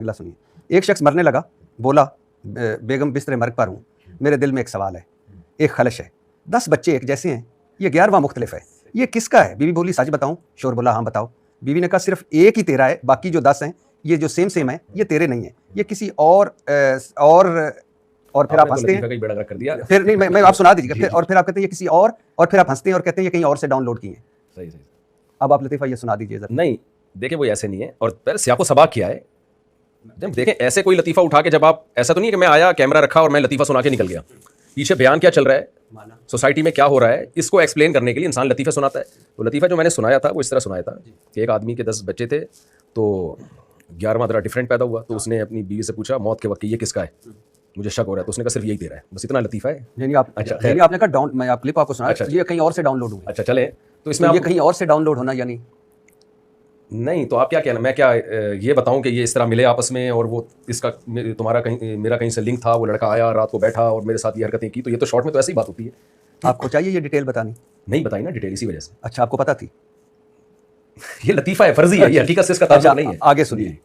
अगला सुनिए। एक शख्स मरने लगा, बोला बेगम बिस्तर मर्ग पर हूँ, मेरे दिल में एक सवाल है, एक खलश है, 10 बच्चे एक जैसे हैं, ये 11वां मुख्तलिफ है, ये किसका है? बीवी बोली सच बताऊं? शोर बोला हाँ बताओ। बीवी ने कहा सिर्फ एक ही तेरा है, बाकी जो 10 हैं ये जो सेम है ये तेरे नहीं है, ये किसी और फिर आप हंसते हैं, बेड़ा कर दिया। फिर नहीं मैं आप सुना दीजिएगा, फिर और फिर आप कहते हैं ये किसी और फिर आप हंसते हैं और कहते हैं ये कहीं और से डाउनलोड किए हैं। सही सही। अब आप लतीफ़ा ये सुना दीजिए जरा। नहीं देखिए वो ऐसे नहीं है, और पहले सियाको सबाक किया है। जब देखें ऐसे कोई लतीफ़ा उठा के, जब आप ऐसा तो नहीं है कि मैं आया कैमरा रखा और मैं लतीफ़ा सुना के निकल गया। पीछे बयान क्या चल रहा है, सोसाइटी में क्या हो रहा है, इसको एक्सप्लेन करने के लिए इंसान लतीफ़े सुनाता है। तो लतीफ़ा जो मैंने सुनाया था वो इस तरह सुनाया था कि एक आदमी के 10 बच्चे थे, तो 11वां जरा डिफरेंट पैदा हुआ, तो उसने अपनी बीवी से पूछा मौत के वक्त ये किसका है, मुझे शक हो रहा है, तो उसने कहा सिर्फ यही तेरा है। बस इतना लतीफ़ा है। यानी आप यानी आपने कहा मैं आप क्लिप आपको सुना, ये कहीं और से डाउनलोड हुई। अच्छा चले, तो इसमें ये कहीं और से डाउनलोड होना यानी नहीं, तो आप क्या कहना, मैं क्या ये बताऊं कि ये इस तरह मिले आपस में और वो इसका तुम्हारा कहीं मेरा कहीं से लिंक था, वो लड़का आया रात को बैठा और मेरे साथ ये हरकतें की, तो ये तो शॉर्ट में तो ऐसी ही बात होती है। आपको चाहिए ये डिटेल बतानी? नहीं बताई ना डिटेल, इसी वजह से। अच्छा आपको पता थी? ये लतीफ़ा है, फर्जी है, ये हकीकत से इसका ताल्लुक नहीं है। आगे सुनिए।